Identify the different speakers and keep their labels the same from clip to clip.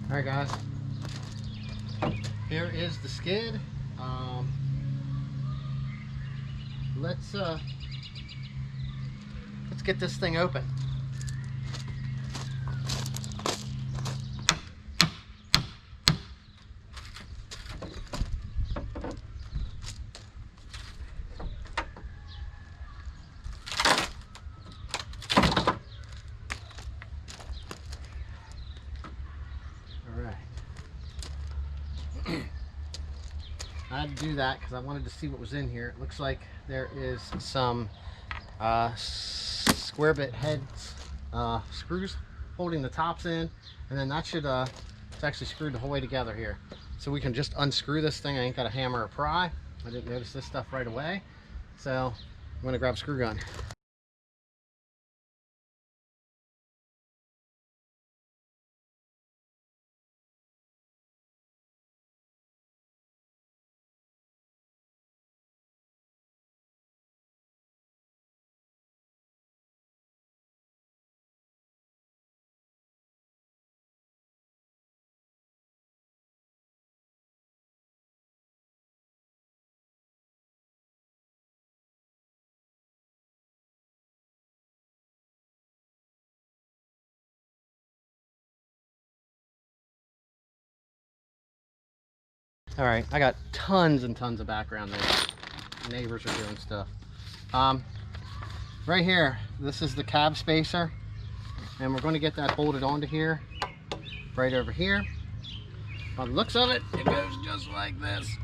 Speaker 1: Alright guys, here is the skid. Let's get this thing open. I had to do that because I wanted to see what was in here. It looks like there is some square bit heads, screws holding the tops in, and then that should it's actually screwed the whole way together here. So we can just unscrew this thing. I ain't got a hammer or pry. I didn't notice this stuff right away. So I'm gonna grab a screw gun. All right, I got tons and tons of background there. Neighbors are doing stuff. Right here, this is the cab spacer, and we're going to get that bolted onto here, right over here. By the looks of it, it goes just like this.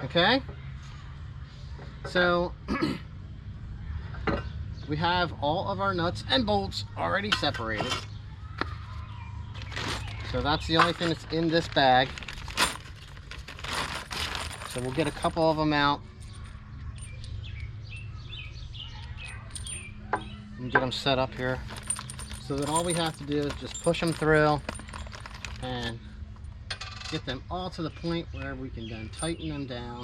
Speaker 1: Okay, so we have all of our nuts and bolts already separated. So that's the only thing that's in this bag. So we'll get a couple of them out and get them set up here, so that all we have to do is just push them through and get them all to the point where we can then tighten them down.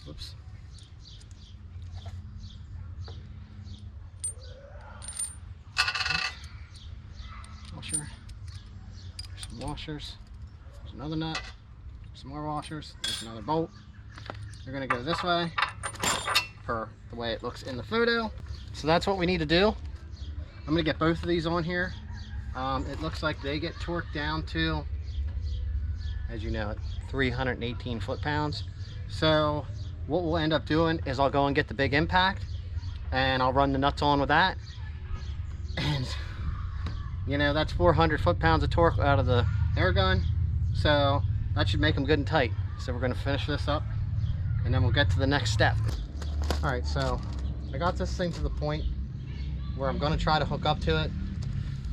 Speaker 1: Whoops. Washer. There's some washers. There's another nut. Some more washers. There's another bolt. They're going to go this way per the way it looks in the photo. So that's what we need to do. I'm going to get both of these on here. It looks like they get torqued down to, as you know, 318 foot-pounds. So what we'll end up doing is I'll go and get the big impact and I'll run the nuts on with that. And you know, that's 400 foot-pounds of torque out of the air gun. So that should make them good and tight. So we're going to finish this up and then we'll get to the next step. All right, so I got this thing to the point where I'm going to try to hook up to it.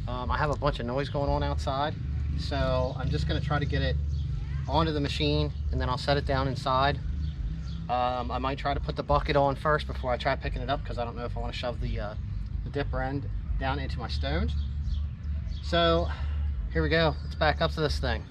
Speaker 1: I have a bunch of noise going on outside, so I'm just going to try to get it onto the machine and then I'll set it down inside. I might try to put the bucket on first before I try picking it up, because I don't know if I want to shove the dipper end down into my stones. So here we go. Let's back up to this thing.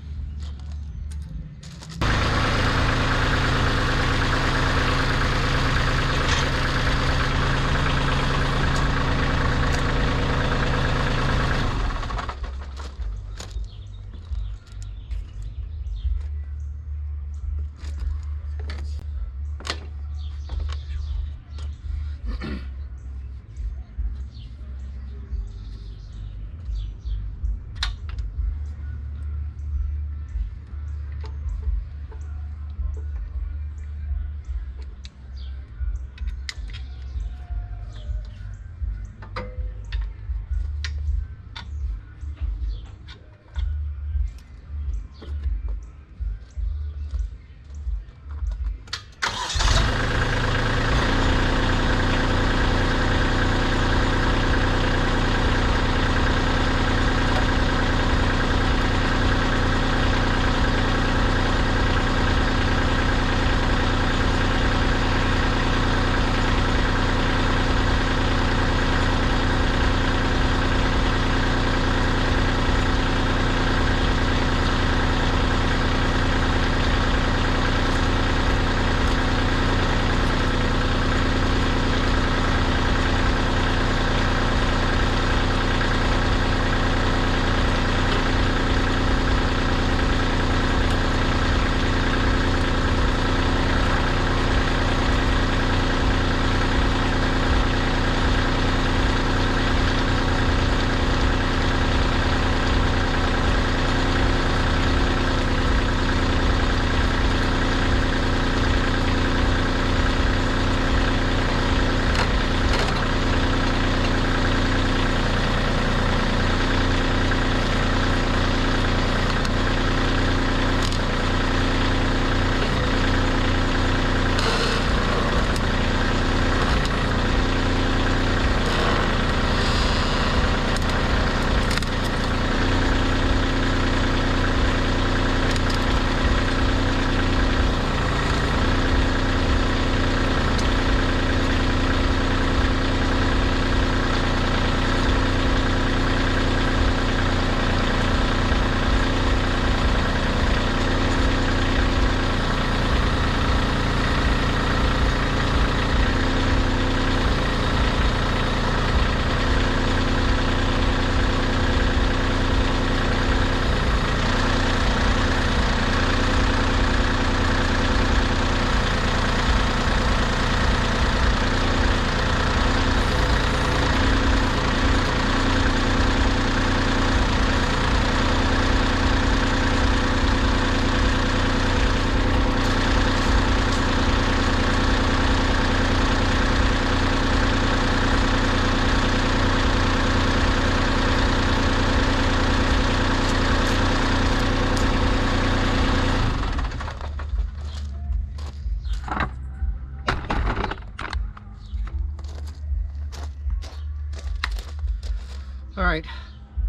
Speaker 1: right,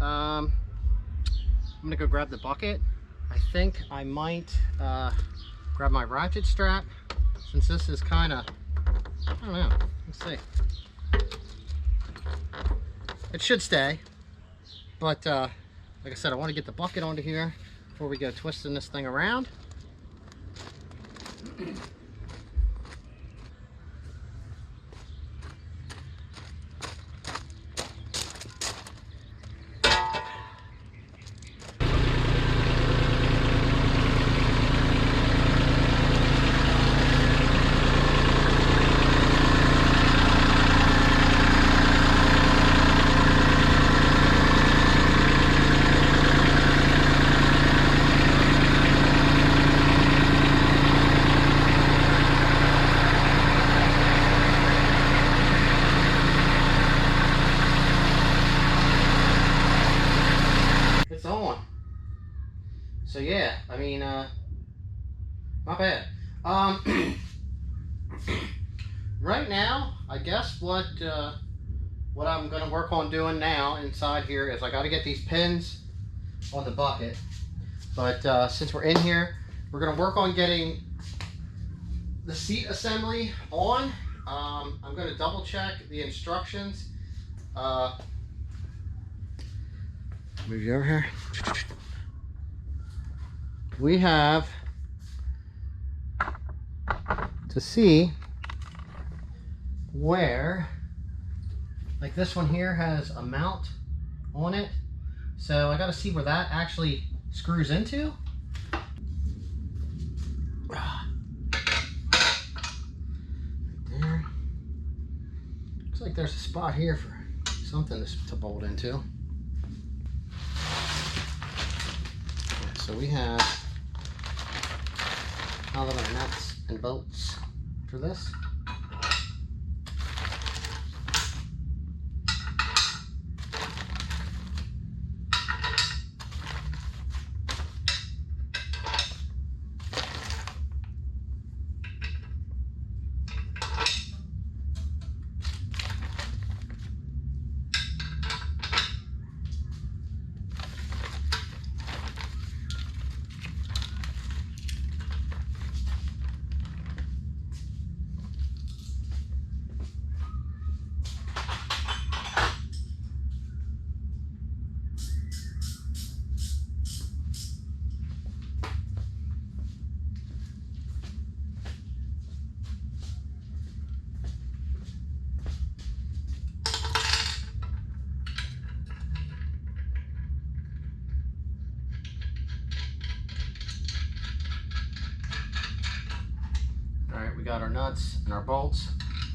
Speaker 1: I'm gonna go grab the bucket. I think I might grab my ratchet strap, since this is kind of, I don't know, let's see. It should stay, but like I said, I want to get the bucket onto here before we go twisting this thing around. It's on. So yeah, I mean, not bad. Right now, I guess what I'm going to work on doing now inside here is I got to get these pins on the bucket. But since we're in here, we're going to work on getting the seat assembly on. I'm going to double check the instructions. Move you over here. We have to see where, like this one here has a mount on it, so I got to see where that actually screws into. Right there. Looks like there's a spot here for something to bolt into. So we have all of our nuts and bolts for this. We got our nuts and our bolts.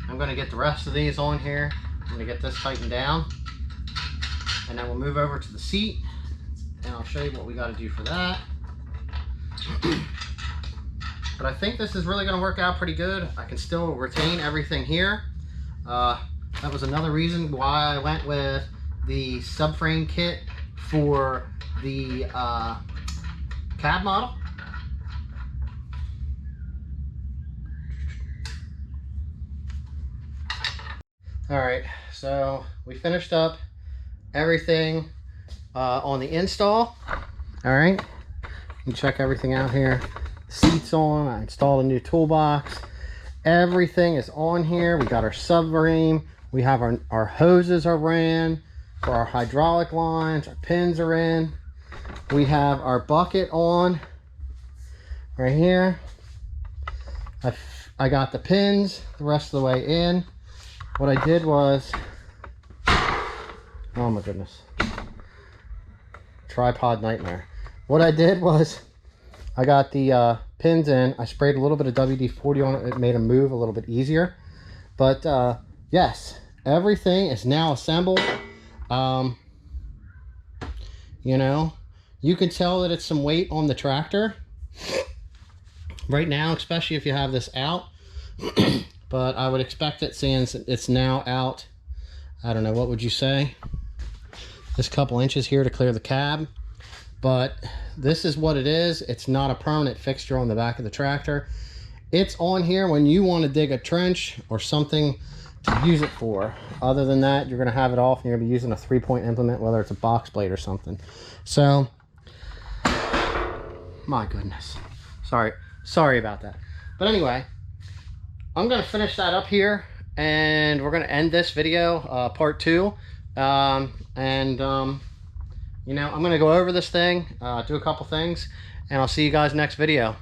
Speaker 1: I'm going to get the rest of these on here. I'm going to get this tightened down, and then we'll move over to the seat, and I'll show you what we got to do for that. But I think this is really going to work out pretty good. I can still retain everything here. That was another reason why I went with the subframe kit for the cab model. All right, so we finished up everything on the install. All right, you can check everything out here. Seats on, I installed a new toolbox. Everything is on here. We got our subframe. We have our hoses are ran for our hydraulic lines. Our pins are in. We have our bucket on right here. I got the pins the rest of the way in. What I did was, oh my goodness, tripod nightmare. What I did was I got the pins in. I sprayed a little bit of WD-40 on it. It made them move a little bit easier. But yes, everything is now assembled. You know, you can tell that it's some weight on the tractor right now, especially if you have this out. But I would expect it, since it's now out, I don't know, what would you say? This couple inches here to clear the cab. But this is what it is. It's not a permanent fixture on the back of the tractor. It's on here when you want to dig a trench or something to use it for. Other than that, you're going to have it off and you're going to be using a 3-point implement, whether it's a box blade or something. So, my goodness. Sorry about that. But anyway, I'm going to finish that up here and we're going to end this video, part 2. You know, I'm going to go over this thing, do a couple things, and I'll see you guys next video.